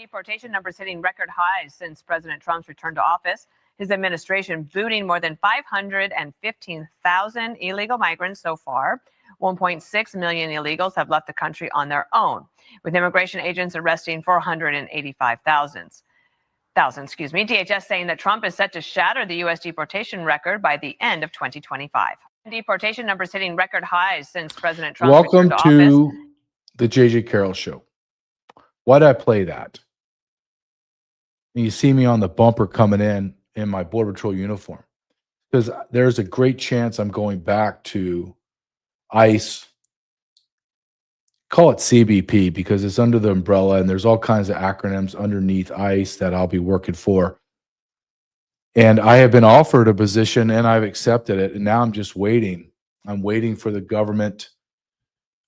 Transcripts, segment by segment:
Deportation numbers hitting record highs since President Trump's return to office. His administration booting more than 515,000 illegal migrants so far. 1.6 million illegals have left the country on their own, with immigration agents arresting 485,000. DHS saying that Trump is set to shatter the U.S. deportation record by the end of 2025. Deportation numbers hitting record highs since President Trump returned to office. Welcome to the Carrell Show. Why did I play that? And you see me on the bumper coming in my Border Patrol uniform, because there's a great chance I'm going back to ICE. Call it CBP because it's under the umbrella, and there's all kinds of acronyms underneath ICE that I'll be working for. And I have been offered a position, and I've accepted it, and now I'm just waiting. I'm waiting for the government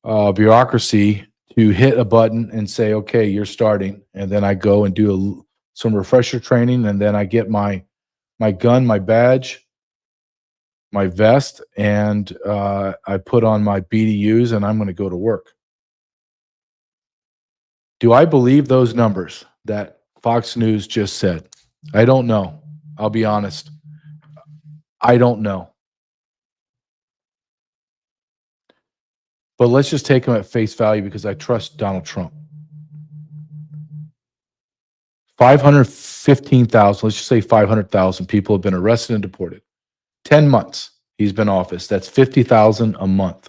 bureaucracy to hit a button and say, okay, you're starting. And then I go and do some refresher training, and then I get my gun, my badge, my vest, and I put on my BDUs, and I'm going to go to work. Do I believe those numbers that Fox News just said? I don't know. I'll be honest. I don't know. But let's just take them at face value because I trust Donald Trump. 515,000, let's just say 500,000 people have been arrested and deported. 10 months he's been in office. That's 50,000 a month.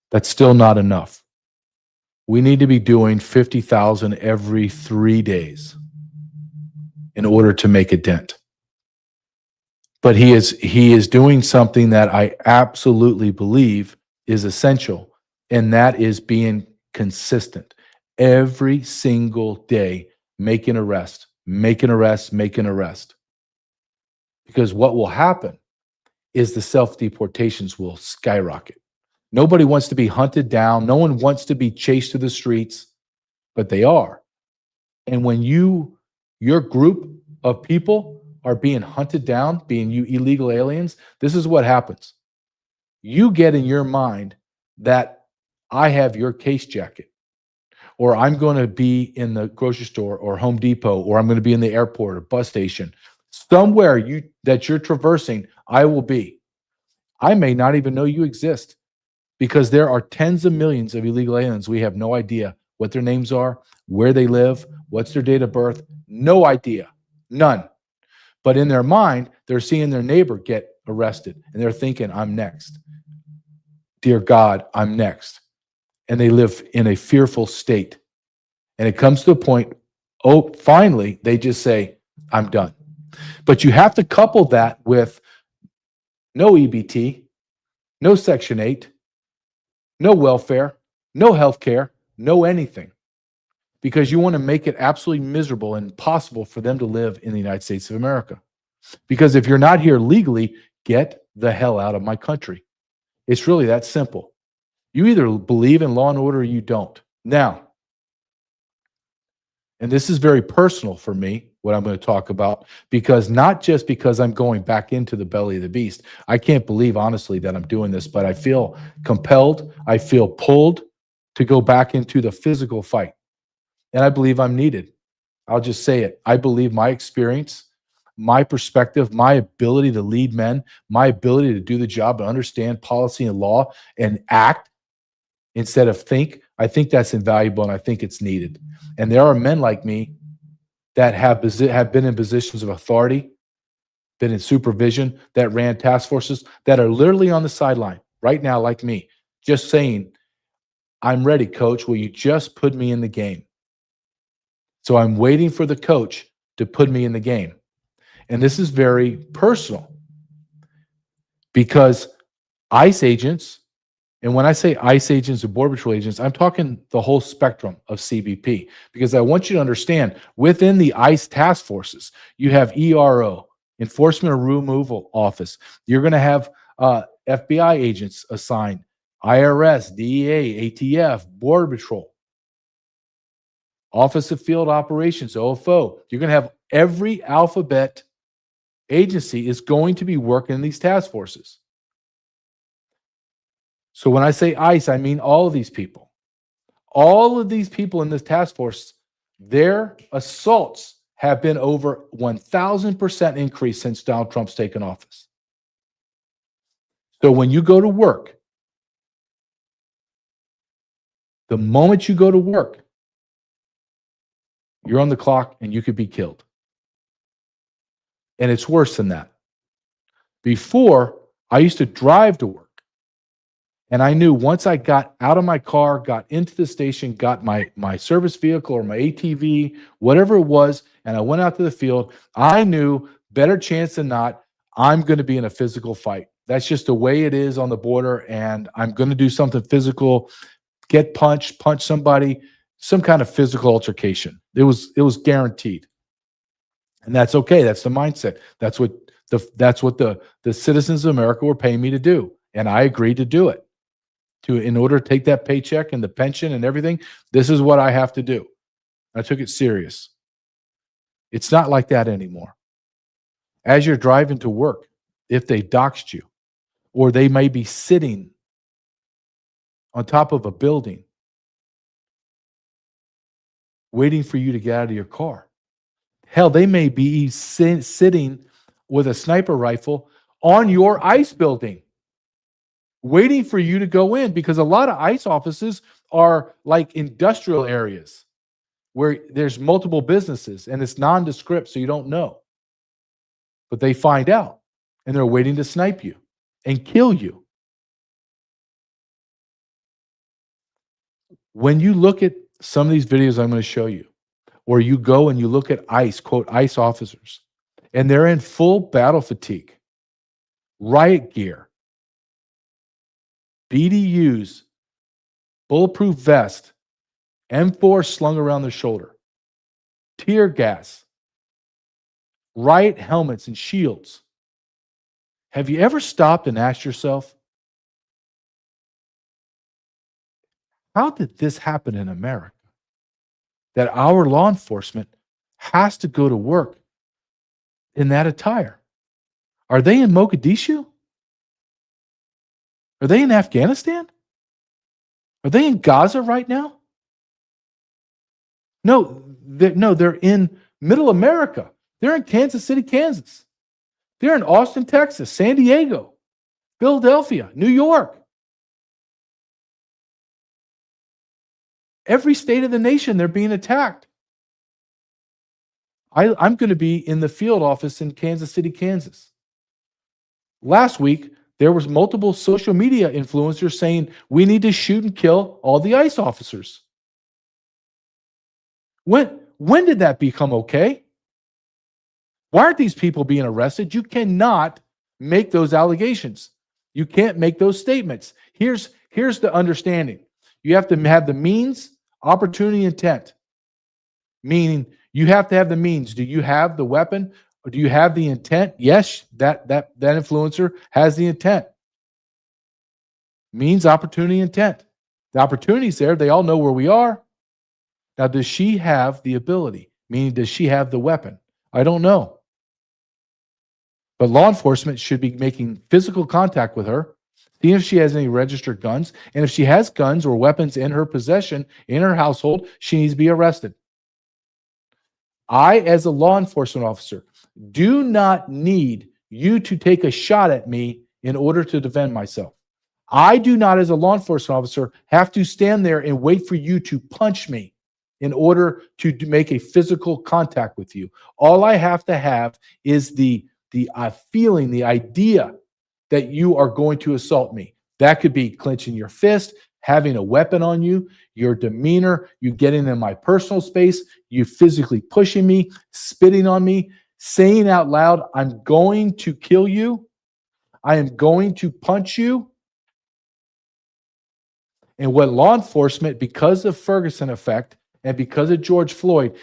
That's still not enough. We need to be doing 50,000 every 3 days in order to make a dent. But he is doing something that I absolutely believe is essential, and that is being consistent. Every single day, make an arrest, make an arrest, make an arrest. Because what will happen is the self-deportations will skyrocket. Nobody wants to be hunted down. No one wants to be chased to the streets, but they are. And when your group of people are being hunted down, being you illegal aliens, this is what happens. You get in your mind that I have your case jacket, or I'm going to be in the grocery store or Home Depot, or I'm going to be in the airport or bus station. Somewhere that you're traversing, I will be. I may not even know you exist, because there are tens of millions of illegal aliens. We have no idea what their names are, where they live, what's their date of birth. No idea. None. But in their mind, they're seeing their neighbor get arrested, and they're thinking, I'm next. Dear God, I'm next. And they live in a fearful state. And it comes to a point, finally, they just say, I'm done. But you have to couple that with no EBT, no Section 8, no welfare, no health care, no anything. Because you want to make it absolutely miserable and impossible for them to live in the United States of America. Because if you're not here legally, get the hell out of my country. It's really that simple. You either believe in law and order or you don't. Now, and this is very personal for me, what I'm going to talk about, because not just because I'm going back into the belly of the beast. I can't believe, honestly, that I'm doing this, but I feel compelled, I feel pulled to go back into the physical fight. And I believe I'm needed. I'll just say it. I believe my experience, my perspective, my ability to lead men, my ability to do the job and understand policy and law and act instead of think, I think that's invaluable, and I think it's needed. And there are men like me that have been in positions of authority, been in supervision, that ran task forces, that are literally on the sideline right now like me, just saying, I'm ready, coach. Will you just put me in the game? So I'm waiting for the coach to put me in the game. And this is very personal because ICE agents, and when I say ICE agents or Border Patrol agents, I'm talking the whole spectrum of CBP, because I want you to understand within the ICE task forces, you have ERO, Enforcement Removal Office. You're going to have FBI agents assigned, IRS, DEA, ATF, Border Patrol, Office of Field Operations, OFO. You're going to have every alphabet agency is going to be working in these task forces. So when I say ICE, I mean all of these people. All of these people in this task force Their assaults have been over 1,000% increase since Donald Trump's taken office. So when you go to work, the moment you go to work, you're on the clock and you could be killed. And it's worse than that. Before, I used to drive to work. And I knew once I got out of my car, got into the station, got my service vehicle or my ATV, whatever it was, and I went out to the field, I knew better chance than not, I'm going to be in a physical fight. That's just the way it is on the border, and I'm going to do something physical, get punched, punch somebody, some kind of physical altercation. It was guaranteed. And that's okay. That's the mindset. That's what the citizens of America were paying me to do. And I agreed to do it. In order to take that paycheck and the pension and everything, this is what I have to do. I took it serious. It's not like that anymore. As you're driving to work, if they doxed you, or they may be sitting on top of a building waiting for you to get out of your car. Hell, they may be sitting with a sniper rifle on your ICE building, waiting for you to go in, because a lot of ICE offices are like industrial areas where there's multiple businesses and it's nondescript, so you don't know. But they find out and they're waiting to snipe you and kill you. When you look at some of these videos I'm going to show you, or you go and you look at ICE, quote, ICE officers, and they're in full battle fatigue, riot gear, BDUs, bulletproof vest, M4 slung around their shoulder, tear gas, riot helmets and shields. Have you ever stopped and asked yourself, how did this happen in America? That our law enforcement has to go to work in that attire? Are they in Mogadishu? Are they in Afghanistan? Are they in Gaza right now? No, they're in middle America. They're in Kansas City, Kansas. They're in Austin, Texas, San Diego, Philadelphia, New York. Every state of the nation, they're being attacked. I'm going to be in the field office in Kansas City, Kansas. Last week, there was multiple social media influencers saying we need to shoot and kill all the ICE officers. When did that become okay? Why aren't these people being arrested? You cannot make those allegations. You can't make those statements. Here's the understanding. You have to have the means, opportunity, intent. Meaning you have to have the means. Do you have the weapon? Or do you have the intent? Yes, that influencer has the intent. Means, opportunity, intent. The opportunity's there. They all know where we are. Now, does she have the ability? Meaning, does she have the weapon? I don't know. But law enforcement should be making physical contact with her, seeing if she has any registered guns. And if she has guns or weapons in her possession, in her household, she needs to be arrested. I, as a law enforcement officer, do not need you to take a shot at me in order to defend myself. I do not, as a law enforcement officer, have to stand there and wait for you to punch me in order to make a physical contact with you. All I have to have is the feeling, the idea that you are going to assault me. That could be clenching your fist, having a weapon on you, your demeanor, you getting in my personal space, you physically pushing me, spitting on me, saying out loud, I'm going to kill you. I am going to punch you. And what law enforcement, because of Ferguson effect and because of George Floyd,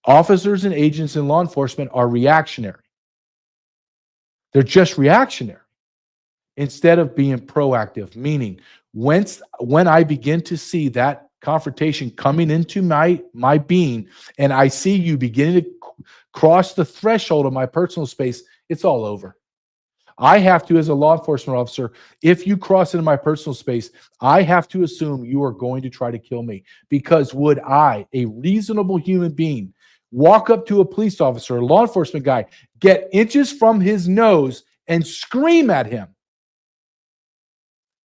officers and agents in law enforcement are reactionary. They're just reactionary instead of being proactive, meaning when I begin to see that confrontation coming into my being and I see you beginning to cross the threshold of my personal space, it's all over. I have to, as a law enforcement officer, if you cross into my personal space, I have to assume you are going to try to kill me. Because would I, a reasonable human being, walk up to a police officer, a law enforcement guy, get inches from his nose and scream at him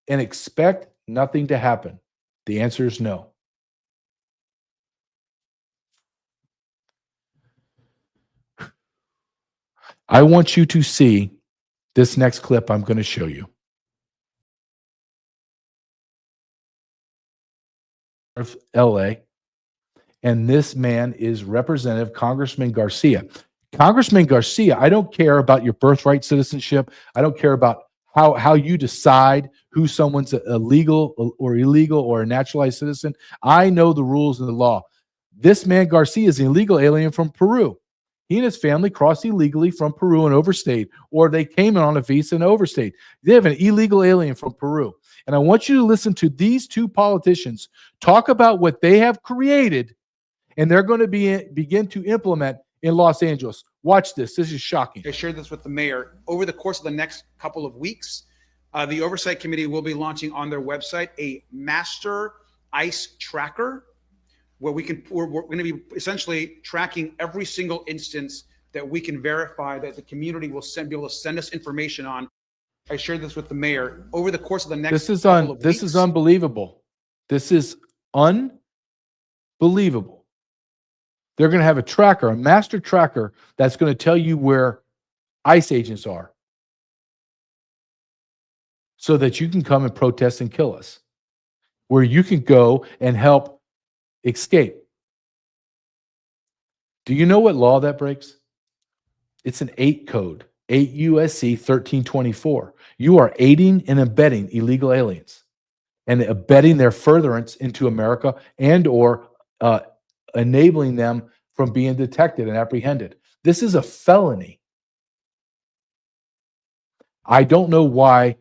and expect nothing to happen? The answer is no. I want you to see this next clip I'm going to show you. Of LA, and this man is Representative Congressman Garcia. Congressman Garcia, I don't care about your birthright citizenship. I don't care about how you decide who someone's a legal or illegal or a naturalized citizen. I know the rules and the law. This man Garcia is an illegal alien from Peru. He and his family crossed illegally from Peru and overstayed, or they came in on a visa and overstayed. They have an illegal alien from Peru. And I want you to listen to these two politicians talk about what they have created and they're going to begin to implement in Los Angeles. Watch this. This is shocking. I shared this with the mayor. Over the course of the next couple of weeks, the Oversight Committee will be launching on their website a master ICE tracker where we're going to be essentially tracking every single instance that we can verify that the community will be able to send us information on. I shared this with the mayor. Over the course of the next this is weeks, unbelievable. This is unbelievable. They're going to have a tracker, a master tracker that's going to tell you where ICE agents are so that you can come and protest and kill us, where you can go and help escape. Do you know what law that breaks? It's an 8 code, 8 USC 1324. You are aiding and abetting illegal aliens and abetting their furtherance into America and or enabling them from being detected and apprehended. This is a felony. I don't know why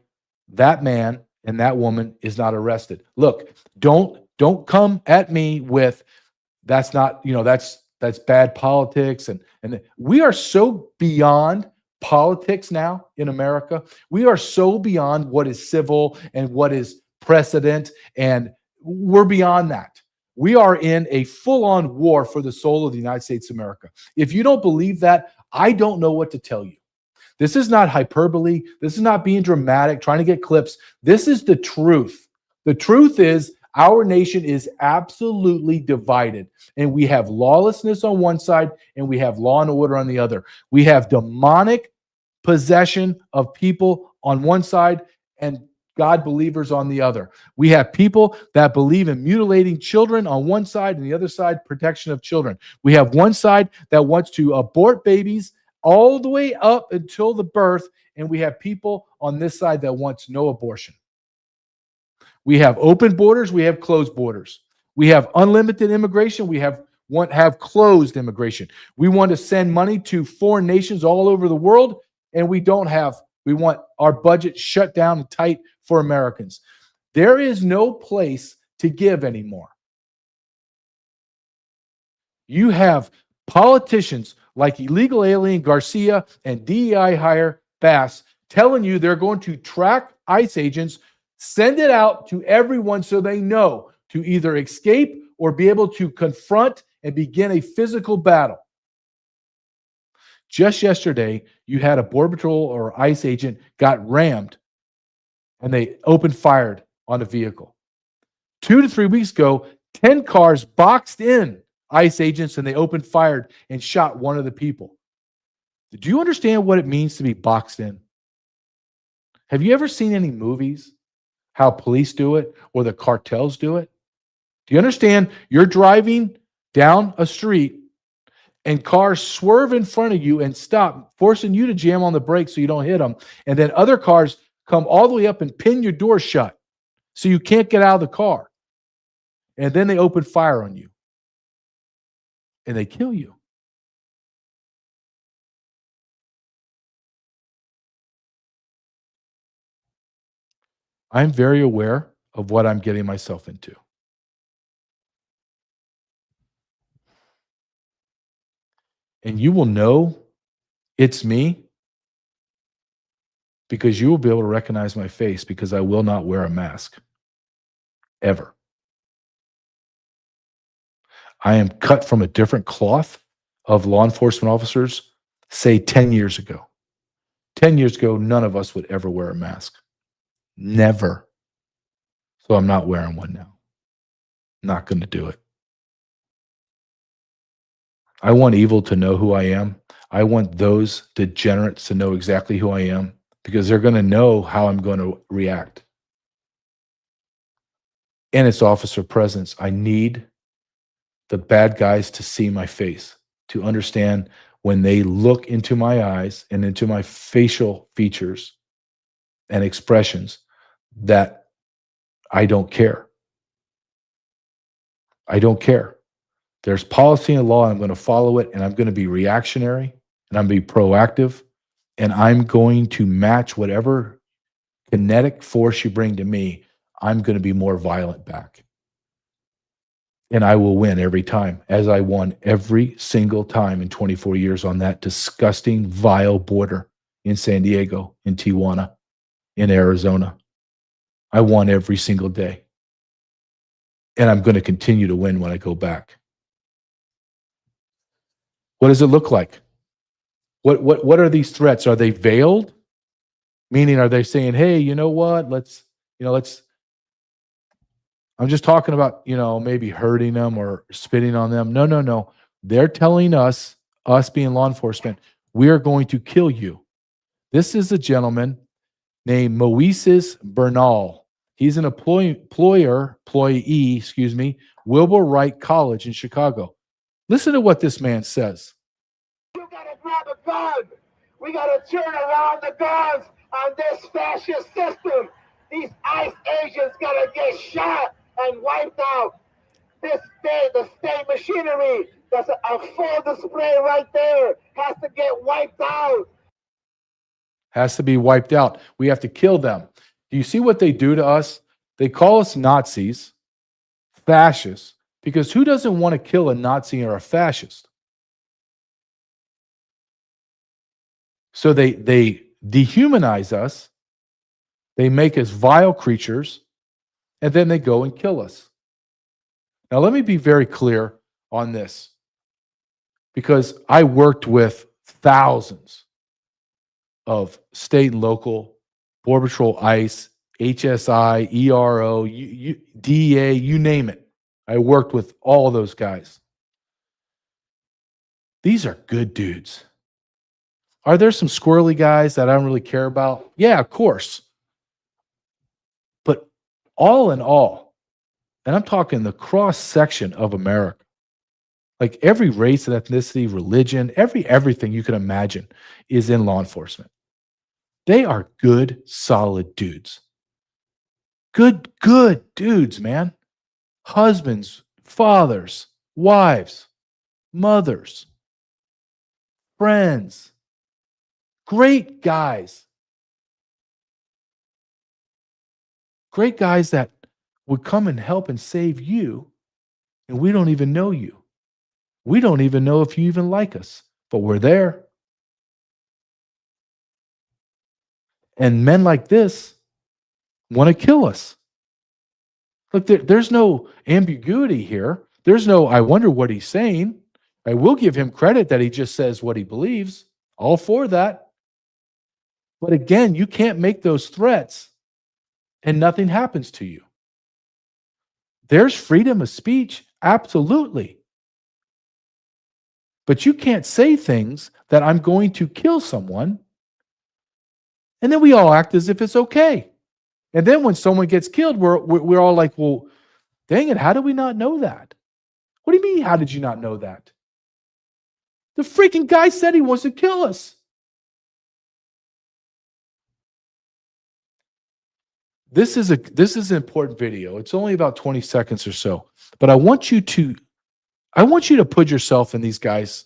that man and that woman is not arrested. Look, don't come at me with that's not, that's bad politics and we are so beyond politics now in America. We are so beyond what is civil and what is precedent, and we're beyond that. We are in a full-on war for the soul of the United States of America. If you don't believe that, I don't know what to tell you. This is not hyperbole. This is not being dramatic, trying to get clips. This is the truth. The truth is our nation is absolutely divided, and we have lawlessness on one side and we have law and order on the other. We have demonic possession of people on one side and God believers on the other. We have people that believe in mutilating children on one side and the other side, protection of children. We have one side that wants to abort babies all the way up until the birth, and we have people on this side that wants no abortion. We have open borders, we have closed borders. We have unlimited immigration, we have closed immigration. We want to send money to foreign nations all over the world, and we want our budget shut down and tight for Americans. There is no place to give anymore. You have politicians like illegal alien Garcia and DEI hire Bass telling you they're going to track ICE agents, send it out to everyone so they know to either escape or be able to confront and begin a physical battle. Just yesterday, you had a Border Patrol or ICE agent got rammed and they opened fire on a vehicle. 2 to 3 weeks ago, 10 cars boxed in ICE agents and they opened fire and shot one of the people. Do you understand what it means to be boxed in? Have you ever seen any movies, how police do it or the cartels do it? Do you understand you're driving down a street and cars swerve in front of you and stop, forcing you to jam on the brakes so you don't hit them. And then other cars come all the way up and pin your door shut so you can't get out of the car. And then they open fire on you. And they kill you. I'm very aware of what I'm getting myself into. And you will know it's me because you will be able to recognize my face because I will not wear a mask. Ever. I am cut from a different cloth of law enforcement officers, say 10 years ago. 10 years ago, none of us would ever wear a mask. Never. So I'm not wearing one now. Not going to do it. I want evil to know who I am. I want those degenerates to know exactly who I am because they're going to know how I'm going to react. And it's officer presence. I need the bad guys to see my face, to understand when they look into my eyes and into my facial features and expressions that I don't care. I don't care. There's policy and law, and I'm going to follow it, and I'm going to be reactionary, and I'm going to be proactive, and I'm going to match whatever kinetic force you bring to me. I'm going to be more violent back. And I will win every time, as I won every single time in 24 years on that disgusting, vile border in San Diego, in Tijuana, in Arizona. I won every single day. And I'm going to continue to win when I go back. What does it look like? What are these threats? Are they veiled? Meaning, are they saying, hey, you know what? Let's I'm just talking about, maybe hurting them or spitting on them. No. They're telling us being law enforcement, we are going to kill you. This is a gentleman named Moises Bernal. He's an employee, Wilbur Wright College in Chicago. Listen to what this man says. You gotta grab a gun. We gotta turn around the guns on this fascist system. These ICE agents gotta get shot and wiped out. The state machinery, that's a full display right there, has to get wiped out. Has to be wiped out. We have to kill them. Do you see what they do to us? They call us Nazis, fascists, because who doesn't want to kill a Nazi or a fascist? So they dehumanize us, they make us vile creatures, and then they go and kill us. Now, let me be very clear on this, because I worked with thousands of state and local, Border Patrol, ICE, HSI, ERO, DEA, you name it. I worked with all those guys. These are good dudes. Are there some squirrely guys that I don't really care about? Yeah, of course. But all in all, and I'm talking the cross section of America, like every race and ethnicity, religion, everything you can imagine is in law enforcement. They are good, solid dudes. Good dudes, man. Husbands, fathers, wives, mothers, friends. Great guys. Great guys that would come and help and save you, and we don't even know you. We don't even know if you even like us, but we're there. And men like this want to kill us. Look, there's no ambiguity here. There's no, I wonder what he's saying. I will give him credit that he just says what he believes. All for that. But again, you can't make those threats and nothing happens to you. There's freedom of speech, absolutely. But you can't say things that I'm going to kill someone, and then we all act as if it's okay. And then when someone gets killed, we're all like, well, dang it, how did we not know that? What do you mean, how did you not know that? The freaking guy said he wants to kill us. This is an important video. It's only about 20 seconds or so. But I want you to put yourself in these guys'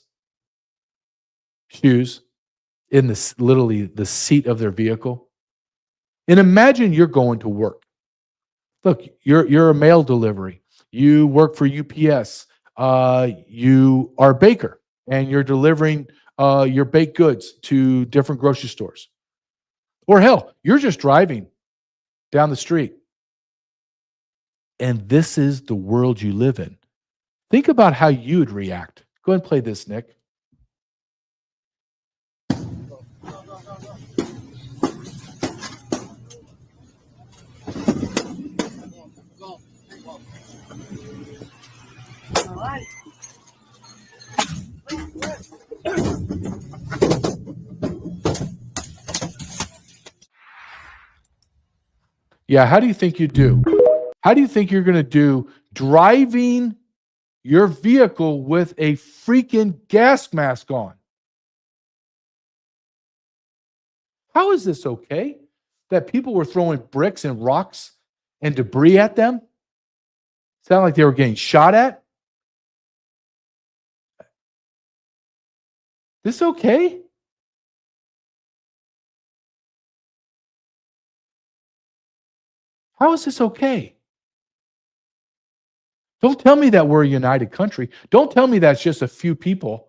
shoes, in literally the seat of their vehicle. And imagine you're going to work. Look, you're a mail delivery. You work for UPS. You are a baker, and you're delivering your baked goods to different grocery stores. Or hell, you're just driving down the street. And this is the world you live in. Think about how you would react. Go ahead and play this, Nick. Yeah, how do you think you do? How do you think you're going to do driving your vehicle with a freaking gas mask on? How is this okay? That people were throwing bricks and rocks and debris at them? Sound like they were getting shot at? This okay? How is this okay? Don't tell me that we're a united country. Don't tell me that's just a few people.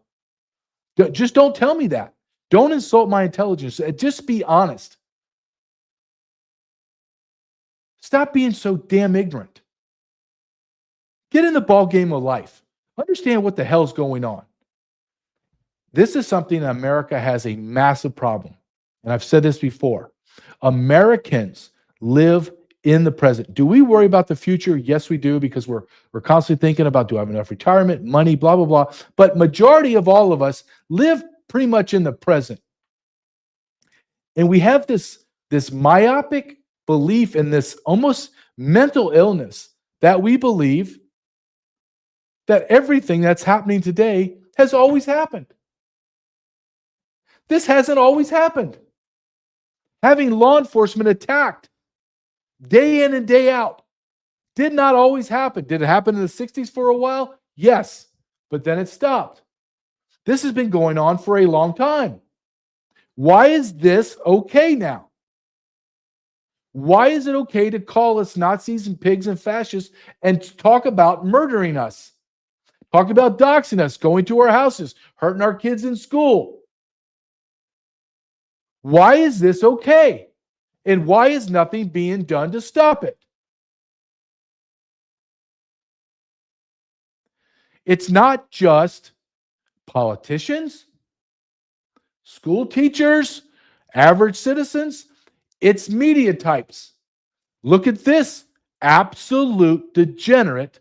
Just don't tell me that. Don't insult my intelligence. Just be honest. Stop being so damn ignorant. Get in the ball game of life. Understand what the hell's going on. This is something that America has a massive problem. And I've said this before. Americans live in the present. Do we worry about the future? Yes, we do, because we're constantly thinking about, do I have enough retirement, money, blah, blah, blah. But majority of all of us live pretty much in the present. And we have this myopic belief in this almost mental illness that we believe that everything that's happening today has always happened. This hasn't always happened. Having law enforcement attacked day in and day out did not always happen. Did it happen in the 60s for a while? Yes, but then it stopped. This has been going on for a long time. Why is this okay now? Why is it okay to call us Nazis and pigs and fascists and talk about murdering us? Talk about doxing us, going to our houses, hurting our kids in school. Why is this okay? And why is nothing being done to stop it? It's not just politicians, school teachers, average citizens. It's media types. Look at this absolute degenerate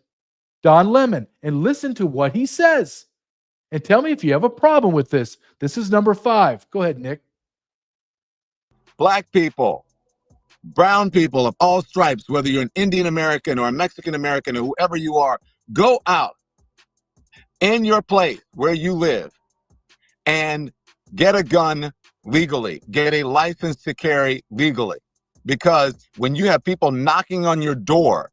Don Lemon and listen to what he says. And tell me if you have a problem with this. This is number 5. Go ahead, Nick. Black people, brown people of all stripes, whether you're an Indian American or a Mexican American or whoever you are, go out in your place where you live and get a gun legally, get a license to carry legally. Because when you have people knocking on your door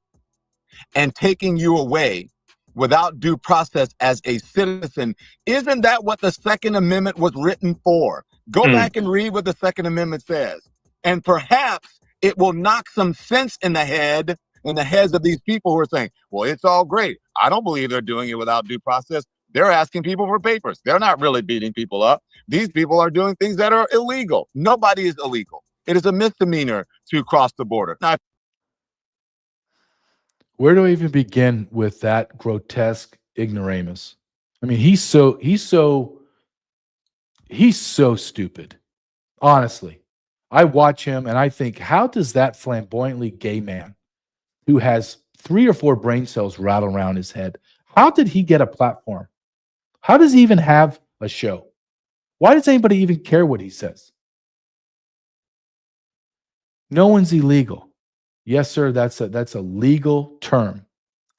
and taking you away without due process as a citizen, isn't that what the Second Amendment was written for? Go back and read what the Second Amendment says. And perhaps it will knock some sense in the heads of these people who are saying, well, it's all great. I don't believe they're doing it without due process. They're asking people for papers. They're not really beating people up. These people are doing things that are illegal. Nobody is illegal. It is a misdemeanor to cross the border. Now, where do I even begin with that grotesque ignoramus? I mean, he's so stupid. Honestly, I watch him and I think, how does that flamboyantly gay man who has 3 or 4 brain cells rattle around his head, how did he get a platform? How does he even have a show? Why does anybody even care what he says? No one's illegal. Yes, sir, that's a legal term.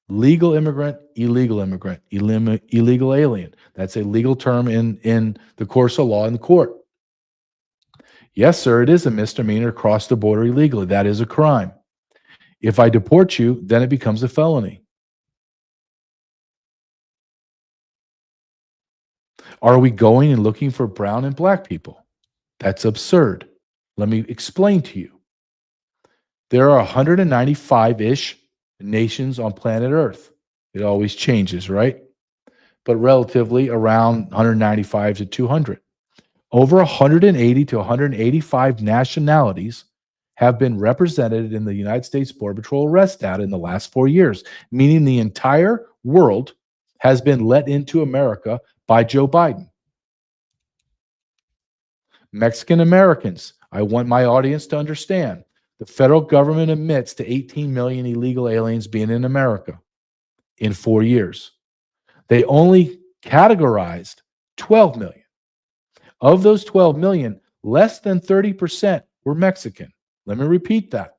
Legal immigrant, illegal alien. That's a legal term in the course of law in the court. Yes, sir, it is a misdemeanor to cross the border illegally. That is a crime. If I deport you, then it becomes a felony. Are we going and looking for brown and black people? That's absurd. Let me explain to you. There are 195-ish nations on planet Earth. It always changes, right? But relatively around 195 to 200. Over 180 to 185 nationalities have been represented in the United States Border Patrol arrest data in the last 4 years, meaning the entire world has been let into America by Joe Biden. Mexican Americans, I want my audience to understand, the federal government admits to 18 million illegal aliens being in America in 4 years. They only categorized 12 million. Of those 12 million, less than 30% were Mexican. Let me repeat that.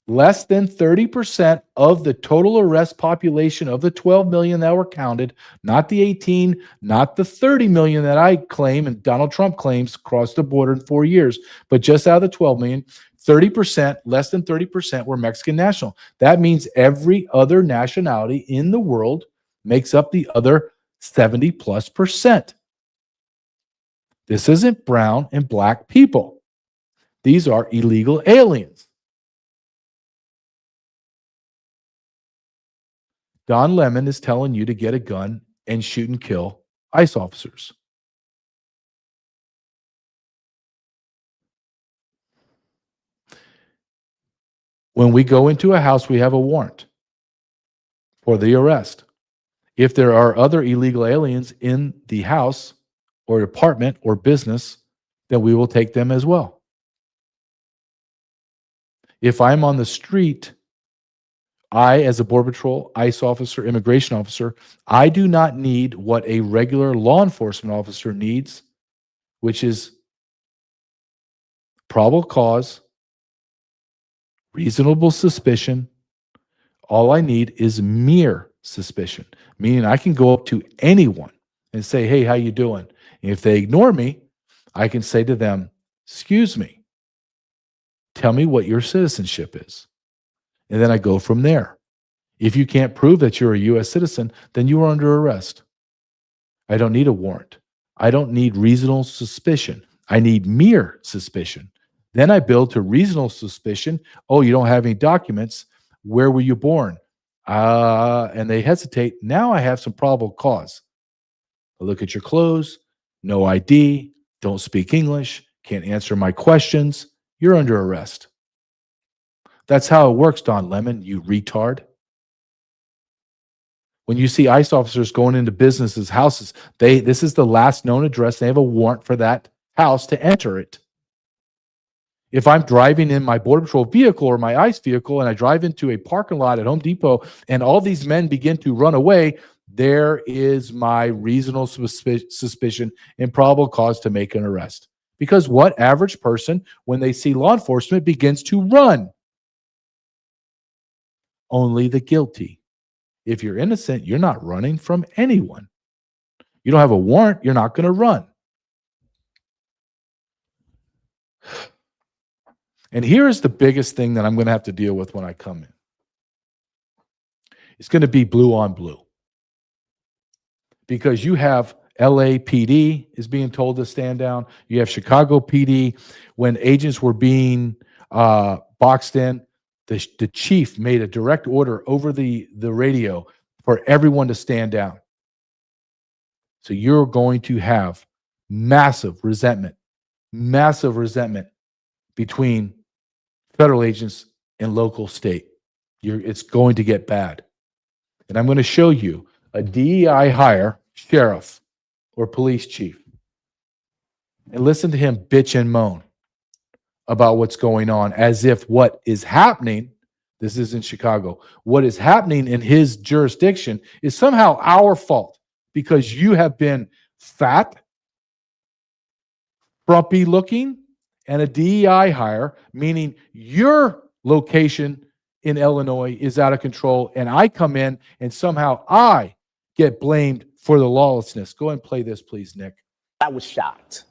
Less than 30% of the total arrest population of the 12 million that were counted, not the 18, not the 30 million that I claim and Donald Trump claims crossed the border in 4 years, but just out of the 12 million, 30%, less than 30% were Mexican national. That means every other nationality in the world makes up the other 70+%. This isn't brown and black people. These are illegal aliens. Don Lemon is telling you to get a gun and shoot and kill ICE officers. When we go into a house, we have a warrant for the arrest. If there are other illegal aliens in the house or apartment or business, then we will take them as well. If I'm on the street, I, as a Border Patrol, ICE officer, immigration officer, I do not need what a regular law enforcement officer needs, which is probable cause, reasonable suspicion. All I need is mere suspicion, meaning I can go up to anyone and say, hey, how you doing? And if they ignore me, I can say to them, excuse me, tell me what your citizenship is. And then I go from there. If you can't prove that you're a U.S. citizen, then you are under arrest. I don't need a warrant. I don't need reasonable suspicion. I need mere suspicion. Then I build to reasonable suspicion. Oh, you don't have any documents. Where were you born? And they hesitate. Now I have some probable cause. I look at your clothes, no ID, don't speak English, can't answer my questions. You're under arrest. That's how it works, Don Lemon, you retard. When you see ICE officers going into businesses, houses, this is the last known address. They have a warrant for that house to enter it. If I'm driving in my Border Patrol vehicle or my ICE vehicle and I drive into a parking lot at Home Depot and all these men begin to run away, there is my reasonable suspicion and probable cause to make an arrest. Because what average person, when they see law enforcement, begins to run? Only the guilty. If you're innocent, you're not running from anyone. You don't have a warrant, you're not going to run. And here is the biggest thing that I'm going to have to deal with when I come in. It's going to be blue on blue. Because you have LAPD is being told to stand down. You have Chicago PD. When agents were being boxed in, the chief made a direct order over the radio for everyone to stand down. So you're going to have massive resentment between federal agents and local state. It's going to get bad. And I'm going to show you a DEI hire, sheriff or police chief, and listen to him bitch and moan about what's going on, as if what is happening, this is in Chicago, what is happening in his jurisdiction is somehow our fault because you have been fat, frumpy looking, and a DEI hire, meaning your location in Illinois is out of control, and I come in and somehow I get blamed for the lawlessness. Go ahead and play this, please, Nick. I was shocked.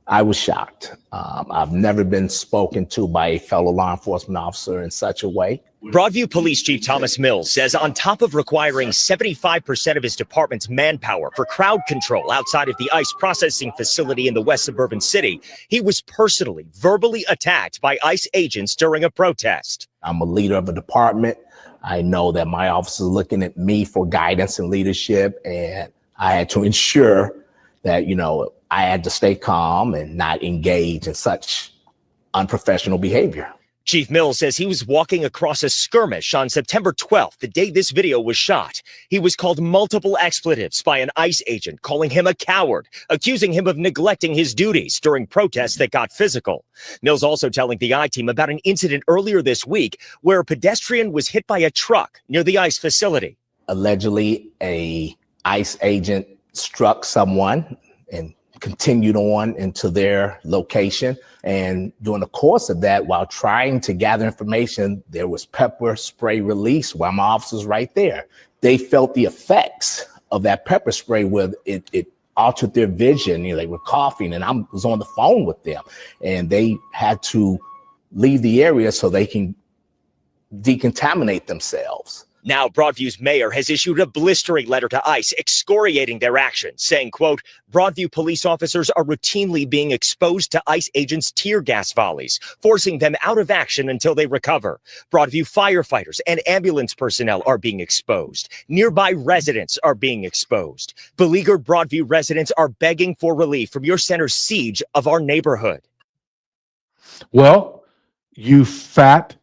I've never been spoken to by a fellow law enforcement officer in such a way. Broadview Police Chief Thomas Mills says on top of requiring 75% of his department's manpower for crowd control outside of the ICE processing facility in the west suburban city, he was personally, verbally attacked by ICE agents during a protest. I'm a leader of a department. I know that my office is looking at me for guidance and leadership, and I had to ensure that, I had to stay calm and not engage in such unprofessional behavior. Chief Mills says he was walking across a skirmish on September 12th, the day this video was shot. He was called multiple expletives by an ICE agent, calling him a coward, accusing him of neglecting his duties during protests that got physical. Mills also telling the I-Team about an incident earlier this week where a pedestrian was hit by a truck near the ICE facility. Allegedly, a ICE agent struck someone and continued on into their location. And during the course of that, while trying to gather information, there was pepper spray released while my officers right there. They felt the effects of that pepper spray where it altered their vision. You know, they were coughing, and I was on the phone with them, and they had to leave the area so they can decontaminate themselves. Now, Broadview's mayor has issued a blistering letter to ICE excoriating their actions, saying, quote, Broadview police officers are routinely being exposed to ICE agents' tear gas volleys, forcing them out of action until they recover. Broadview firefighters and ambulance personnel are being exposed. Nearby residents are being exposed. Beleaguered Broadview residents are begging for relief from your center's siege of our neighborhood. Well, you fat,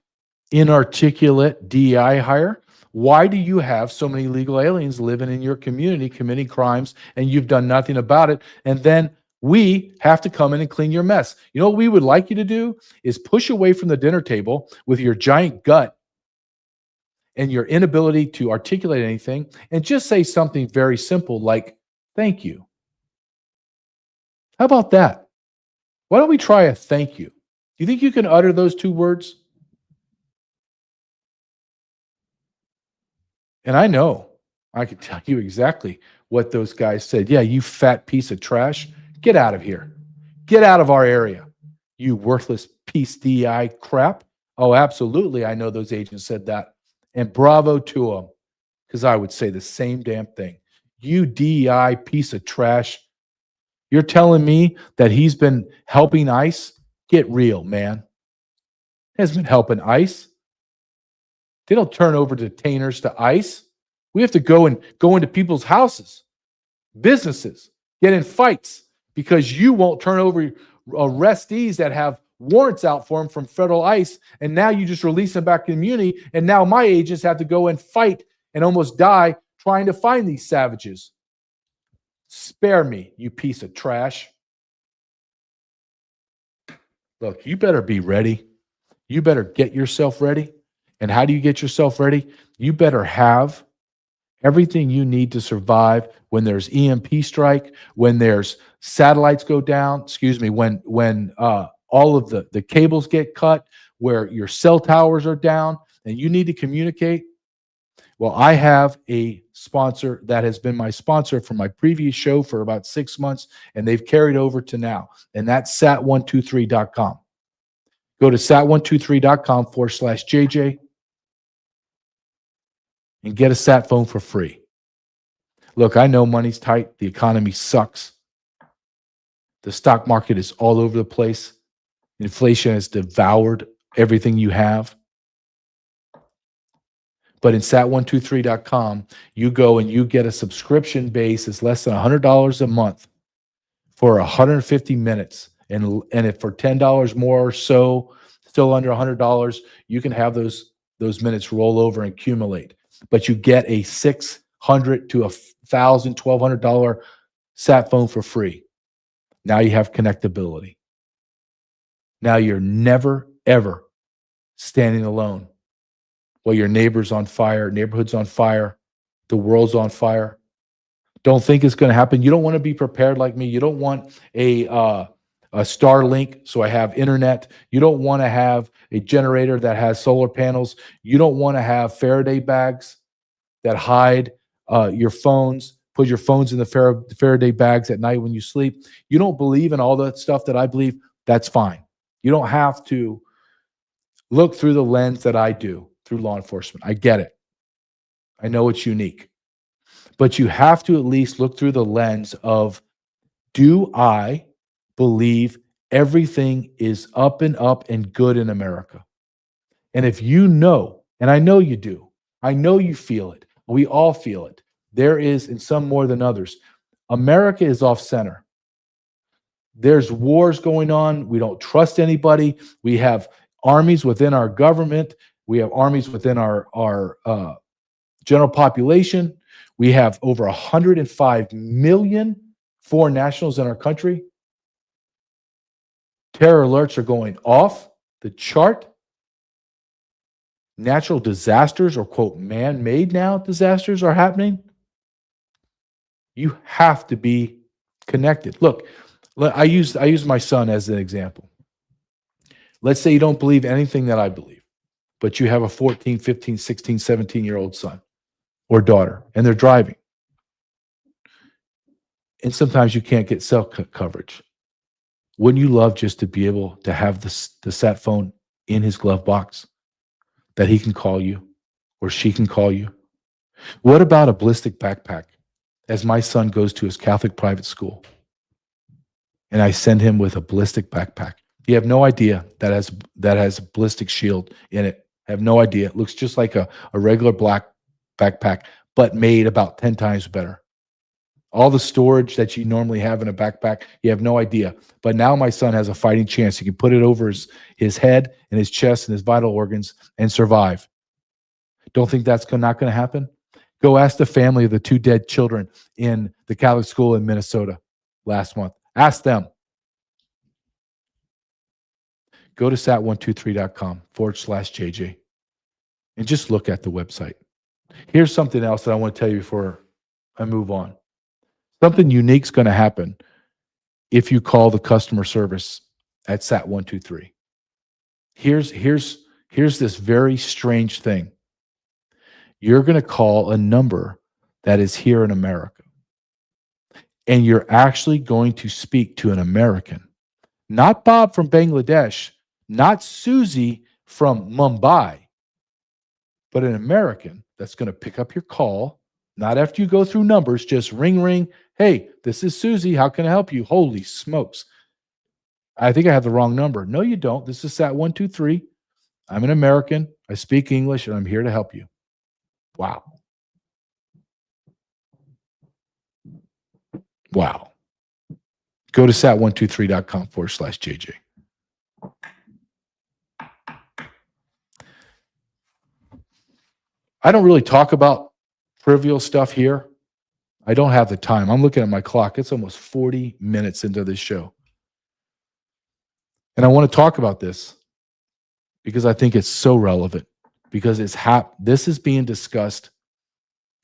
inarticulate DEI hire. Why do you have so many illegal aliens living in your community committing crimes and you've done nothing about it? And then we have to come in and clean your mess. You know what we would like you to do is push away from the dinner table with your giant gut and your inability to articulate anything and just say something very simple like, thank you. How about that? Why don't we try a thank you? Do you think you can utter those two words? And I know, I can tell you exactly what those guys said. Yeah, you fat piece of trash. Get out of here. Get out of our area. You worthless piece DEI crap. Oh, absolutely. I know those agents said that. And bravo to them, because I would say the same damn thing. You DEI piece of trash. You're telling me that he's been helping ICE? Get real, man. He hasn't been helping ICE. They don't turn over detainers to ICE. We have to go into people's houses, businesses, get in fights because you won't turn over arrestees that have warrants out for them from federal ICE, and now you just release them back to the community, and now my agents have to go and fight and almost die trying to find these savages. Spare me, you piece of trash. Look, you better be ready. You better get yourself ready. And how do you get yourself ready? You better have everything you need to survive when there's EMP strike, when there's satellites go down, when all of the cables get cut, where your cell towers are down, and you need to communicate. Well, I have a sponsor that has been my sponsor for my previous show for about 6 months, and they've carried over to now, and that's sat123.com. Go to sat123.com/JJ. and get a sat phone for free. Look, I know money's tight. The economy sucks. The stock market is all over the place. Inflation has devoured everything you have. But in sat123.com, you go and you get a subscription base. It's less than $100 a month for 150 minutes. And if for $10 more or so, still under $100, you can have those minutes roll over and accumulate. But you get a $600 to $1,000, $1,200 sat phone for free. Now you have connectability. Now you're never, ever standing alone while your neighbor's on fire, neighborhood's on fire, the world's on fire. Don't think it's going to happen. You don't want to be prepared like me. You don't want a Starlink, so I have internet. You don't want to have a generator that has solar panels. You don't want to have Faraday bags that hide your phones. Put your phones in the Faraday bags at night when you sleep. You don't believe in all that stuff that I believe. That's fine. You don't have to look through the lens that I do through law enforcement. I get it. I know it's unique. But you have to at least look through the lens of, do I believe everything is up and good in America? And if you know, and I know you do, I know you feel it, we all feel it. There is, in some more than others, America is off center. There's wars going on. We don't trust anybody. We have armies within our government. We have armies within our general population. We have over 105 million foreign nationals in our country. Terror alerts are going off the chart. Natural disasters, or quote, man-made now disasters, are happening. You have to be connected. Look, I use my son as an example. Let's say you don't believe anything that I believe, but you have a 14, 15, 16, 17-year-old son or daughter, and they're driving. And sometimes you can't get cell coverage. Wouldn't you love just to be able to have the sat phone in his glove box that he can call you or she can call you? What about a ballistic backpack? As my son goes to his Catholic private school, and I send him with a ballistic backpack. You have no idea that has a ballistic shield in it. I have no idea. It looks just like a regular black backpack, but made about 10 times better. All the storage that you normally have in a backpack, you have no idea. But now my son has a fighting chance. He can put it over his head and his chest and his vital organs and survive. Don't think that's not going to happen? Go ask the family of the 2 dead children in the Catholic school in Minnesota last month. Ask them. Go to sat123.com/JJ and just look at the website. Here's something else that I want to tell you before I move on. Something unique is going to happen if you call the customer service at Sat123. Here's this very strange thing. You're going to call a number that is here in America. And you're actually going to speak to an American. Not Bob from Bangladesh, not Susie from Mumbai, but an American that's going to pick up your call, not after you go through numbers, just ring, ring. Hey, this is Susie. How can I help you? Holy smokes. I think I have the wrong number. No, you don't. This is Sat123. I'm an American. I speak English, and I'm here to help you. Wow. Wow. Go to sat123.com/JJ. I don't really talk about trivial stuff here. I don't have the time. I'm looking at my clock. It's almost 40 minutes into this show. And I want to talk about this because I think it's so relevant, because this is being discussed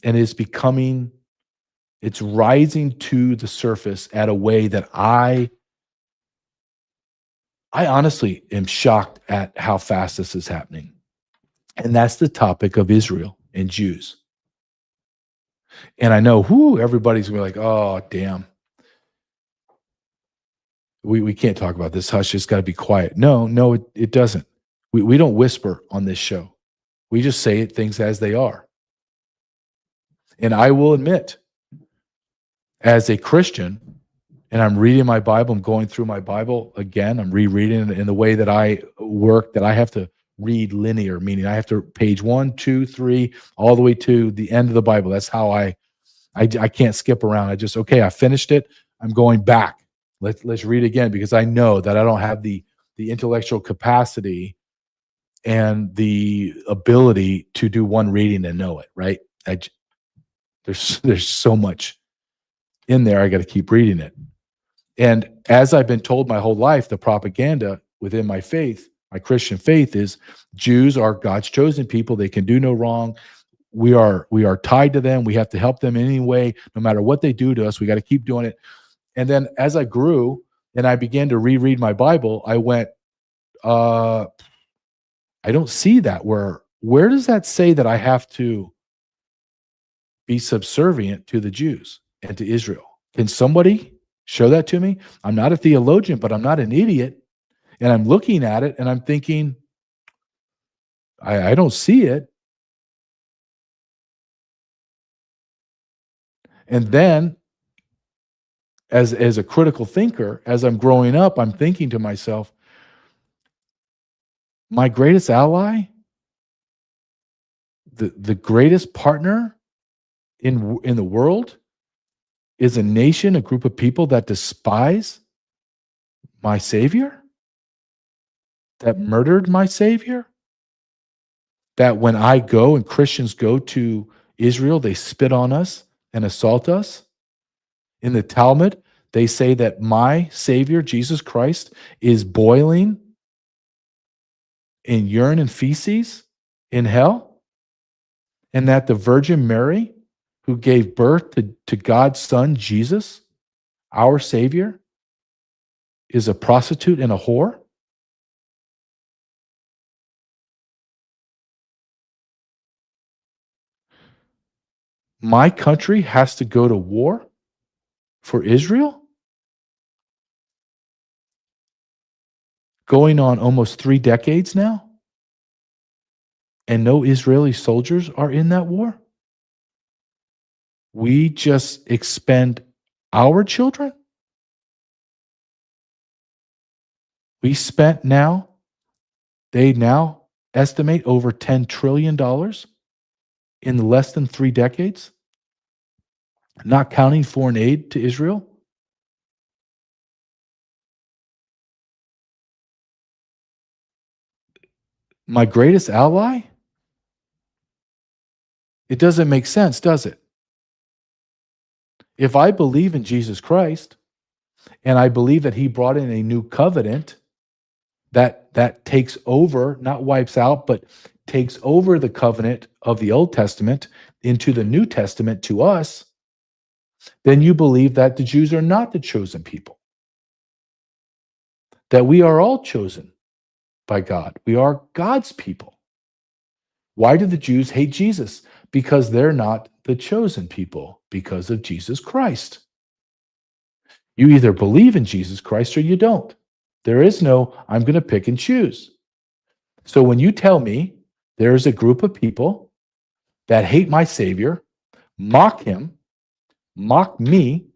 and it's rising to the surface at a way that I honestly am shocked at how fast this is happening. And that's the topic of Israel and Jews. And I know, everybody's going to be like, oh, damn. We can't talk about this. Hush, it's got to be quiet. No, it doesn't. We don't whisper on this show. We just say things as they are. And I will admit, as a Christian, and I'm reading my Bible, I'm going through my Bible again, I'm rereading it in the way that I work, that I have to read linear, meaning I have to page 1, 2, 3, all the way to the end of the Bible. That's how I can't skip around. I finished it. I'm going back. Let's read again, because I know that I don't have the intellectual capacity and the ability to do one reading and know it, right? There's so much in there. I got to keep reading it. And as I've been told my whole life, the propaganda within my faith, my Christian faith, is Jews are God's chosen people. They can do no wrong. We are tied to them. We have to help them in any way, no matter what they do to us. We got to keep doing it. And then as I grew and I began to reread my Bible, I went, I don't see that. Where does that say that I have to be subservient to the Jews and to Israel? Can somebody show that to me? I'm not a theologian, but I'm not an idiot. And I'm looking at it and I'm thinking, I don't see it. And then as a critical thinker, as I'm growing up, I'm thinking to myself, my greatest ally, the greatest partner in the world, is a nation, a group of people that despise my Savior? That murdered my Savior? That when I go and Christians go to Israel, they spit on us and assault us? In the Talmud, they say that my Savior, Jesus Christ, is boiling in urine and feces in hell? And that the Virgin Mary, who gave birth to God's Son, Jesus, our Savior, is a prostitute and a whore? My country has to go to war for Israel? Going on almost 3 decades now? And no Israeli soldiers are in that war? We just expend our children? They now estimate over $10 trillion in less than 3 decades, not counting foreign aid to Israel. My greatest ally? It doesn't make sense, does it? If I believe in Jesus Christ, and I believe that he brought in a new covenant that takes over, not wipes out, but takes over the covenant of the Old Testament into the New Testament to us, then you believe that the Jews are not the chosen people. That we are all chosen by God. We are God's people. Why do the Jews hate Jesus? Because they're not the chosen people because of Jesus Christ. You either believe in Jesus Christ or you don't. There is no, I'm going to pick and choose. So when you tell me there's a group of people that hate my Savior, mock him, mock me,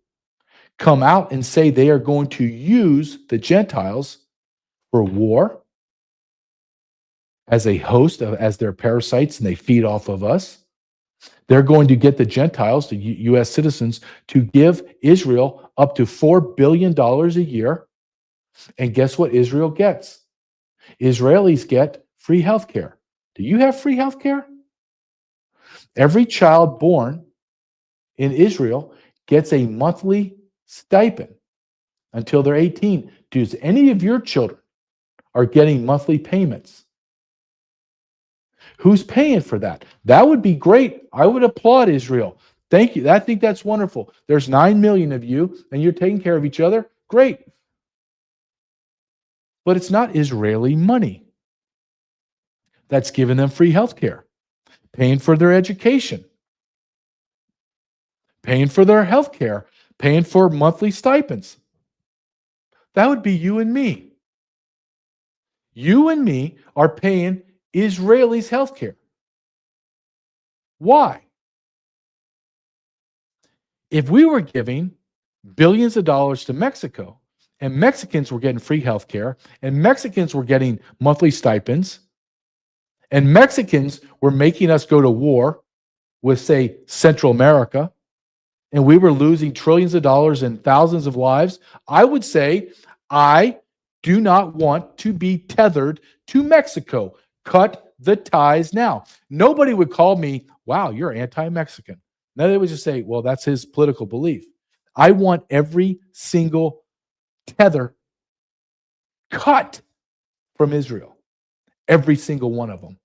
come out and say they are going to use the Gentiles for war as a host, as their parasites, and they feed off of us. They're going to get the Gentiles, the U.S. citizens, to give Israel up to $4 billion a year. And guess what Israel gets? Israelis get free health care. Do you have free health care? Every child born in Israel gets a monthly stipend until they're 18. Does any of your children are getting monthly payments? Who's paying for that? That would be great. I would applaud Israel. Thank you. I think that's wonderful. There's 9 million of you and you're taking care of each other. Great. But it's not Israeli money that's giving them free health care, paying for their education, paying for their health care, paying for monthly stipends. That would be you and me. You and me are paying Israelis' health care. Why? If we were giving billions of dollars to Mexico, and Mexicans were getting free health care, and Mexicans were getting monthly stipends, and Mexicans were making us go to war with, say, Central America, and we were losing trillions of dollars and thousands of lives, I would say, I do not want to be tethered to Mexico. Cut the ties now. Nobody would call me, wow, you're anti-Mexican. Now they would just say, well, that's his political belief. I want every single tether cut from Israel. Every single one of them.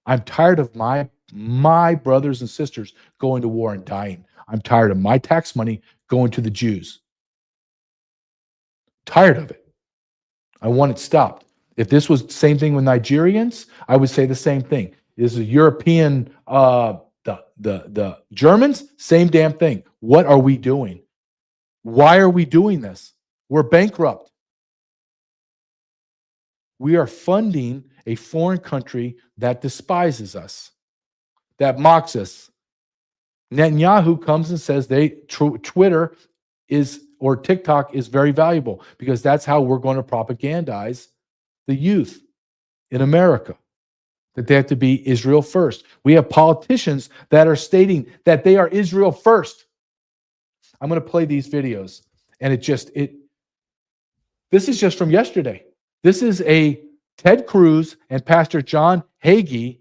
I'm tired of my brothers and sisters going to war and dying. I'm tired of my tax money going to the Jews. Tired of it. I want it stopped. If this was the same thing with Nigerians, I would say the same thing. This is European, the Germans, same damn thing. What are we doing? Why are we doing this? We're bankrupt. We are funding a foreign country that despises us, that mocks us. Netanyahu comes and says Twitter is, or TikTok is very valuable because that's how we're going to propagandize the youth in America, that they have to be Israel first. We have politicians that are stating that they are Israel first. I'm going to play these videos, and This is just from yesterday. This is a Ted Cruz and Pastor John Hagee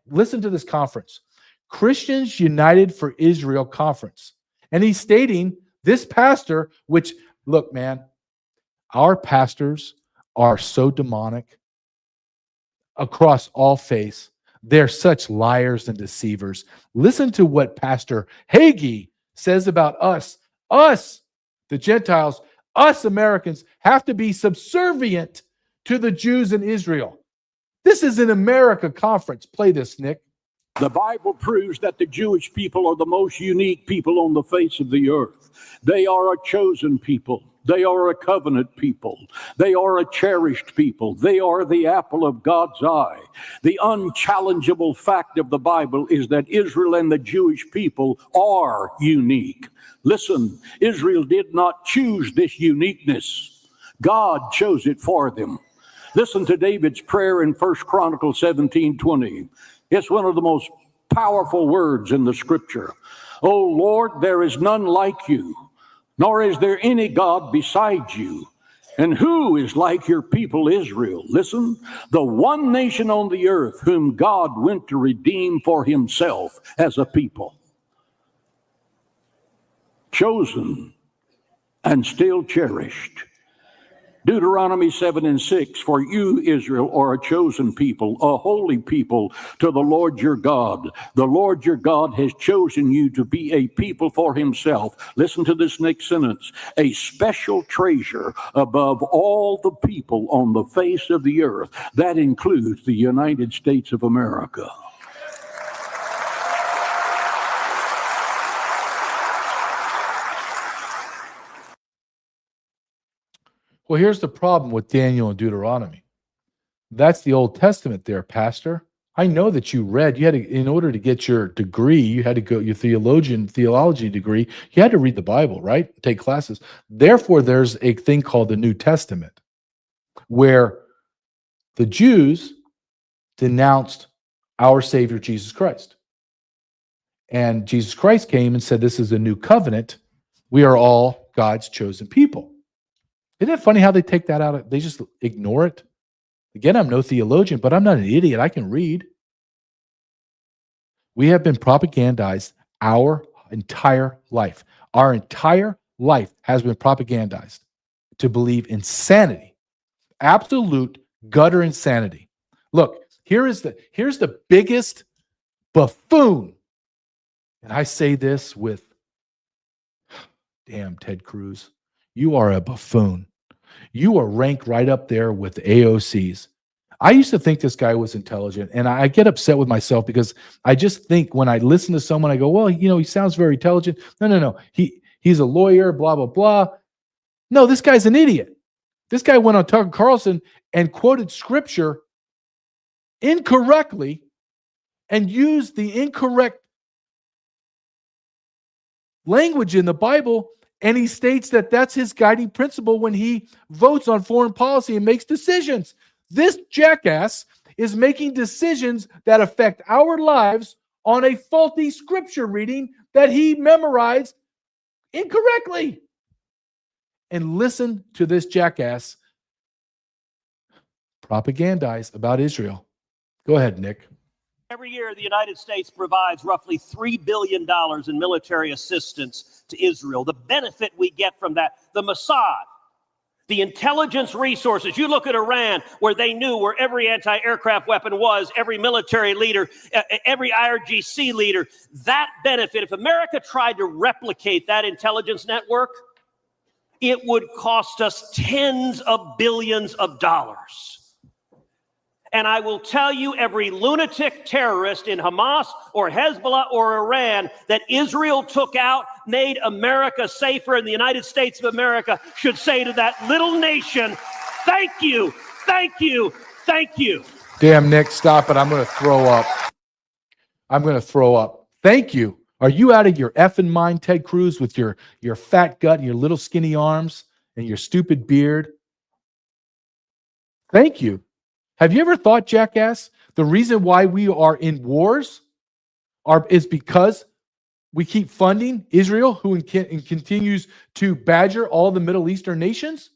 listen to this conference, Christians United for Israel conference. And he's stating this pastor, which, look, man, our pastors are so demonic across all faiths. They're such liars and deceivers. Listen to what Pastor Hagee says about us, the Gentiles, us Americans have to be subservient to the Jews in Israel. This is an America conference. Play this, Nick. The Bible proves that the Jewish people are the most unique people on the face of the earth. They are a chosen people. They are a covenant people. They are a cherished people. They are the apple of God's eye. The unchallengeable fact of the Bible is that Israel and the Jewish people are unique. Listen, Israel did not choose this uniqueness. God chose it for them. Listen to David's prayer in 1 Chronicles 17:20. It's one of the most powerful words in the scripture. Oh Lord, there is none like you, nor is there any God beside you. And who is like your people Israel? Listen, the one nation on the earth whom God went to redeem for himself as a people. Chosen and still cherished. Deuteronomy 7:6, for you, Israel, are a chosen people, a holy people to the Lord your God. The Lord your God has chosen you to be a people for himself. Listen to this next sentence. A special treasure above all the people on the face of the earth. That includes the United States of America. Well, here's the problem with Daniel and Deuteronomy. That's the Old Testament there, Pastor. I know that you read, in order to get your degree, you had to go, your theology degree, you had to read the Bible, right? Take classes. Therefore, there's a thing called the New Testament, where the Jews denounced our Savior, Jesus Christ. And Jesus Christ came and said, this is a new covenant. We are all God's chosen people. Isn't it funny how they take that out? They just ignore it. Again, I'm no theologian, but I'm not an idiot. I can read. We have been propagandized our entire life. Our entire life has been propagandized to believe insanity, absolute gutter insanity. Look, here's the biggest buffoon, and I say this with, damn, Ted Cruz. You are a buffoon. You are ranked right up there with the AOCs. I used to think this guy was intelligent, and I get upset with myself because I just think when I listen to someone, I go, well, he sounds very intelligent. No. He's a lawyer, blah, blah, blah. No, this guy's an idiot. This guy went on Tucker Carlson and quoted scripture incorrectly and used the incorrect language in the Bible. And he states that that's his guiding principle when he votes on foreign policy and makes decisions. This jackass is making decisions that affect our lives on a faulty scripture reading that he memorized incorrectly. And listen to this jackass propagandize about Israel. Go ahead, Nick. Every year, the United States provides roughly $3 billion in military assistance to Israel. The benefit we get from that, the Mossad, the intelligence resources. You look at Iran, where they knew where every anti-aircraft weapon was, every military leader, every IRGC leader. That benefit, if America tried to replicate that intelligence network, it would cost us tens of billions of dollars. And I will tell you, every lunatic terrorist in Hamas or Hezbollah or Iran that Israel took out, made America safer, and the United States of America should say to that little nation, thank you, thank you, thank you. Damn, Nick, stop it. I'm going to throw up. Thank you. Are you out of your effing mind, Ted Cruz, with your fat gut and your little skinny arms and your stupid beard? Thank you. Have you ever thought, jackass, the reason why we are in wars is because we keep funding Israel, who continues to badger all the Middle Eastern nations?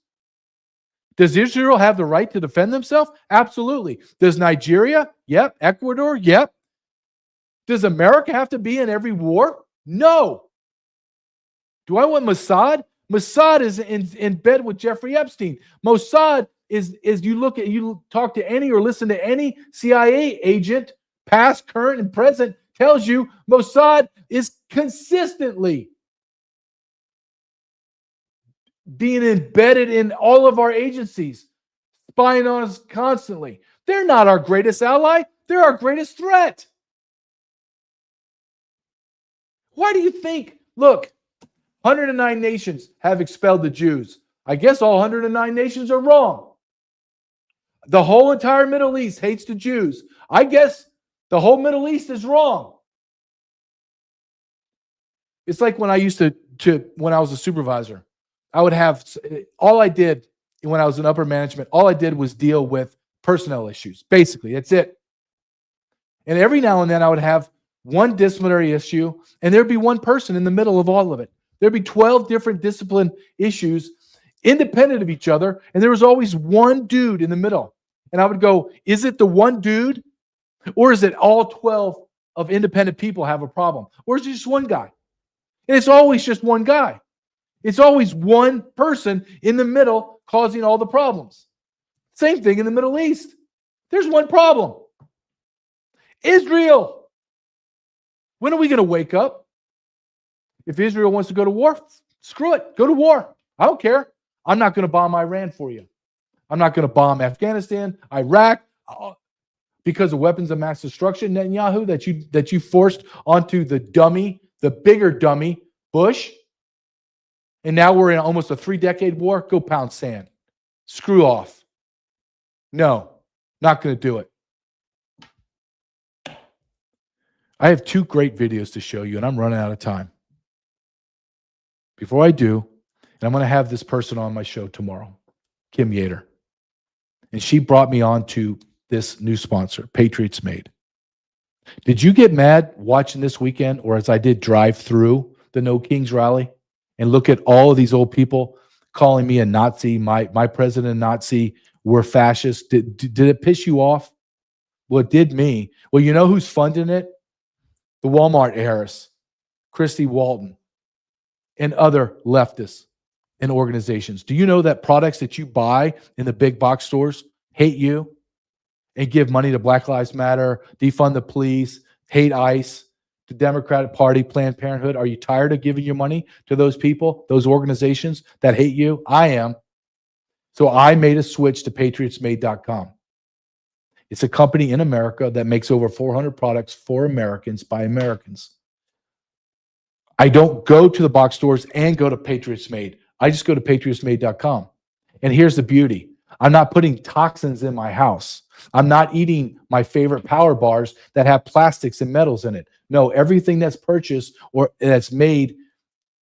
Does Israel have the right to defend themselves? Absolutely. Does Nigeria? Yep. Ecuador? Yep. Does America have to be in every war? No. Do I want Mossad? Mossad is in bed with Jeffrey Epstein. Mossad is you talk to any or listen to any CIA agent, past, current, and present, tells you Mossad is consistently being embedded in all of our agencies, spying on us constantly. They're not our greatest ally. They're our greatest threat. Why do you think? Look, 109 nations have expelled the Jews. I guess all 109 nations are wrong. The whole entire Middle East hates the Jews. I guess the whole Middle East is wrong. It's like when I used to when I was a supervisor, I would have, all I did when I was in upper management, all I did was deal with personnel issues. Basically, that's it. And every now and then I would have one disciplinary issue, and there'd be one person in the middle of all of it. There'd be 12 different discipline issues independent of each other, and there was always one dude in the middle. And I would go, is it the one dude, or is it all 12 of independent people have a problem? Or is it just one guy? And it's always just one guy. It's always one person in the middle causing all the problems. Same thing in the Middle East. There's one problem. Israel. When are we going to wake up? If Israel wants to go to war, screw it. Go to war. I don't care. I'm not going to bomb Iran for you. I'm not going to bomb Afghanistan, Iraq, because of weapons of mass destruction, Netanyahu, that you forced onto the dummy, the bigger dummy, Bush. And now we're in almost a 3-decade war. Go pound sand. Screw off. No, not going to do it. I have 2 great videos to show you, and I'm running out of time. Before I do, and I'm going to have this person on my show tomorrow, Kim Yater. And she brought me on to this new sponsor, Patriots Made. Did you get mad watching this weekend, or as I did drive through the No Kings rally and look at all of these old people calling me a Nazi, my president a Nazi, we're fascists? Did it piss you off? Well, it did me. Well, you know who's funding it? The Walmart heirs, Christy Walton, and other leftists and organizations. Do you know that products that you buy in the big box stores hate you and give money to Black Lives Matter, defund the police, hate ICE, the Democratic Party, Planned Parenthood? Are you tired of giving your money to those people, those organizations that hate you? I am. So I made a switch to patriotsmade.com. It's a company in America that makes over 400 products for Americans by Americans. I don't go to the box stores and go to Patriots Made. I just go to patriotsmade.com. And here's the beauty. I'm not putting toxins in my house. I'm not eating my favorite power bars that have plastics and metals in it. No, everything that's purchased or that's made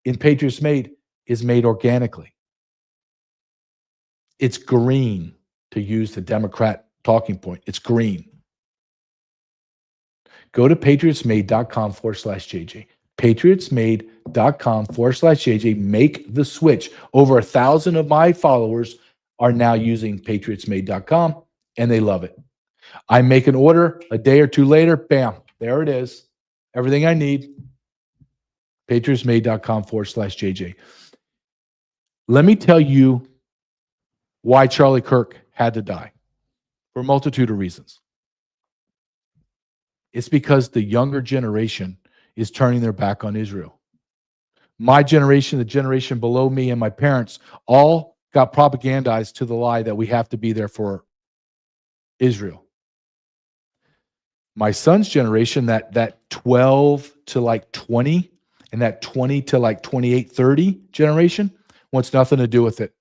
in Patriots Made is made organically. It's green, to use the Democrat talking point. It's green. Go to patriotsmade.com/JJ. patriotsmade.com/JJ. Make the switch. Over 1,000 of my followers are now using patriotsmade.com, and they love it. I make an order a day or two later, bam, there it is. Everything I need. patriotsmade.com/JJ. Let me tell you why Charlie Kirk had to die. For a multitude of reasons. It's because the younger generation is turning their back on Israel. My generation, the generation below me, and my parents all got propagandized to the lie that we have to be there for Israel. My son's generation, that 12 to like 20 and that 20 to like 28, 30 generation wants nothing to do with it.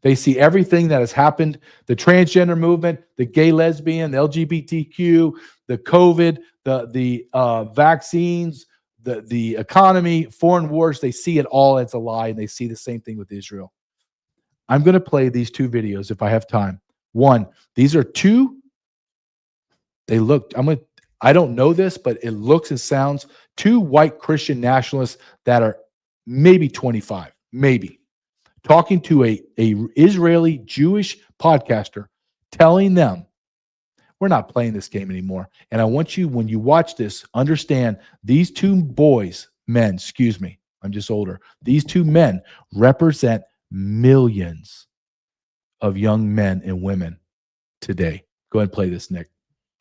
They see everything that has happened, the transgender movement, the gay, lesbian, the LGBTQ, the COVID, the vaccines, the economy, foreign wars. They see it all as a lie, and they see the same thing with Israel. I'm going to play these 2 videos if I have time. One, these are 2. They look, I don't know this, but it looks and sounds 2 white Christian nationalists that are maybe 25, maybe. talking to a Israeli Jewish podcaster, telling them, we're not playing this game anymore. And I want you, when you watch this, understand these two men, excuse me, I'm just older. These two men represent millions of young men and women today. Go ahead and play this, Nick.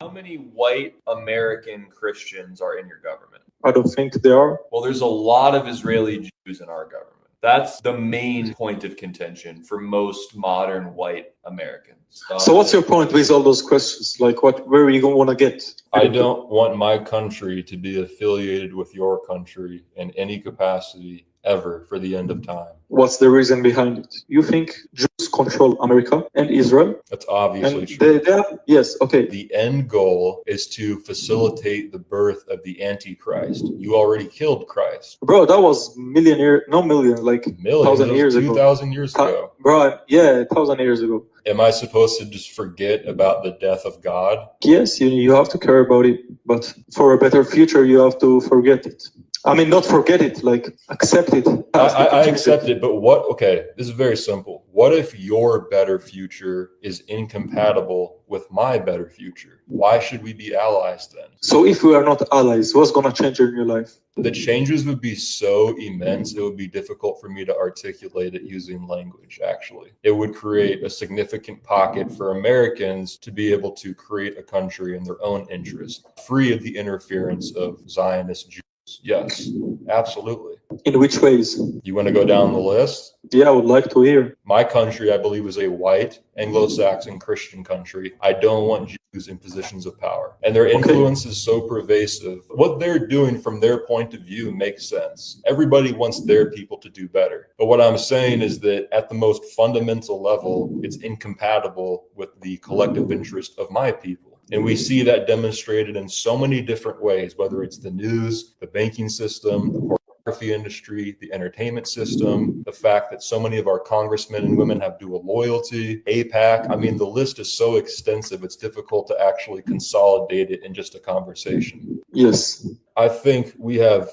How many white American Christians are in your government? I don't think there are. Well, there's a lot of Israeli Jews in our government. That's the main point of contention for most modern white Americans. So what's your point with all those questions? Like, where are you going to want to get? I don't want my country to be affiliated with your country in any capacity ever for the end of time. What's the reason behind it? You think Jews control America and Israel? That's obviously true. Yes, okay. The end goal is to facilitate the birth of the Antichrist. You already killed Christ. Bro, that was like 1,000 years ago. 2,000 years ago. Bro, yeah, 1,000 years ago. Am I supposed to just forget about the death of God? Yes, you have to care about it, but for a better future, you have to forget it. I mean, not forget it, like accept it. I accept it, but okay, this is very simple. What if your better future is incompatible with my better future? Why should we be allies then? So if we are not allies, what's going to change in your life? The changes would be so immense, it would be difficult for me to articulate it using language, actually. It would create a significant pocket for Americans to be able to create a country in their own interest, free of the interference of Zionist Jews. Yes, absolutely. In which ways? You want to go down the list? Yeah, I would like to hear. My country, I believe, is a white, Anglo-Saxon Christian country. I don't want Jews in positions of power. And their influence is so pervasive. What they're doing from their point of view makes sense. Everybody wants their people to do better. But what I'm saying is that at the most fundamental level, it's incompatible with the collective interest of my people. And we see that demonstrated in so many different ways, whether it's the news, the banking system, the pornography industry, the entertainment system, the fact that so many of our congressmen and women have dual loyalty, AIPAC. I mean, the list is so extensive, it's difficult to actually consolidate it in just a conversation. Yes. I think we have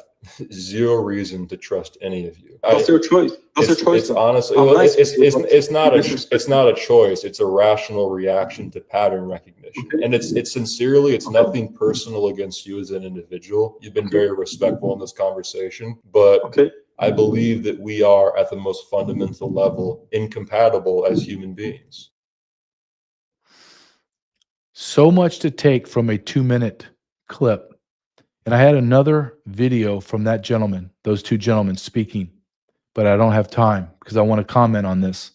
zero reason to trust any of you. That's your choice. That's your choice. It's honestly, it's not a choice. It's a rational reaction to pattern recognition. Okay. And it's sincerely, it's nothing personal against you as an individual. You've been very respectful in this conversation, but I believe that we are at the most fundamental level incompatible as human beings. So much to take from a 2-minute clip. And I had another video from that gentleman, those two gentlemen speaking, but I don't have time because I want to comment on this.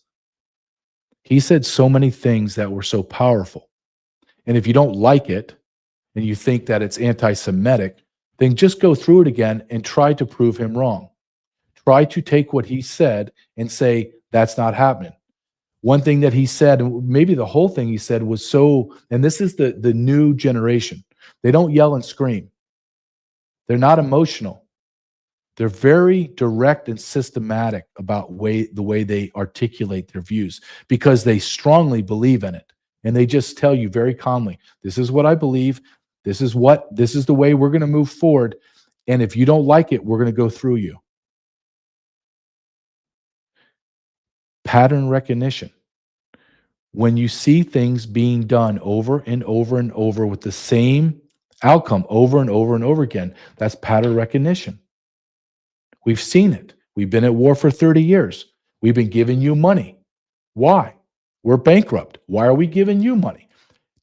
He said so many things that were so powerful. And if you don't like it and you think that it's anti-Semitic, then just go through it again and try to prove him wrong. Try to take what he said and say, that's not happening. One thing that he said, and maybe the whole thing he said was so, and this is the new generation. They don't yell and scream. They're not emotional. They're very direct and systematic about the way they articulate their views because they strongly believe in it. And they just tell you very calmly, this is what I believe. This is the way we're going to move forward. And if you don't like it, we're going to go through you. Pattern recognition. When you see things being done over and over and over with the same outcome over and over and over again, that's pattern recognition. We've seen it. We've been at war for 30 years. We've been giving you money. Why? We're bankrupt. Why are we giving you money?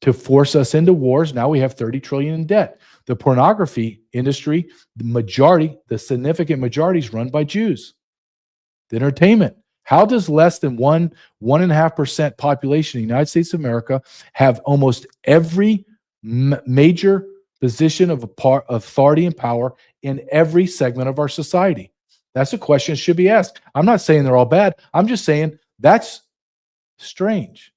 To force us into wars. Now we have 30 trillion in debt. The pornography industry, the significant majority is run by Jews. The entertainment. How does less than 1.5% population in the United States of America have almost every major position of authority and power in every segment of our society? That's a question that should be asked. I'm not saying they're all bad. I'm just saying that's strange.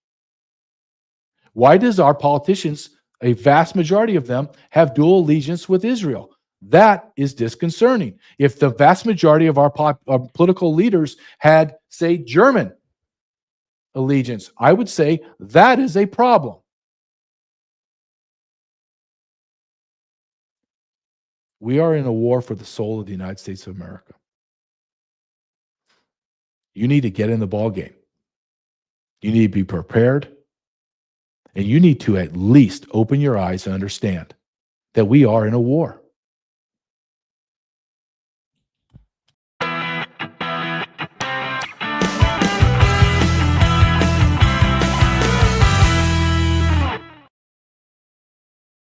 Why does our politicians, a vast majority of them, have dual allegiance with Israel? That is disconcerting. If the vast majority of our political leaders had, say, German allegiance, I would say that is a problem. We are in a war for the soul of the United States of America. You need to get in the ball game. You need to be prepared. And you need to at least open your eyes and understand that we are in a war.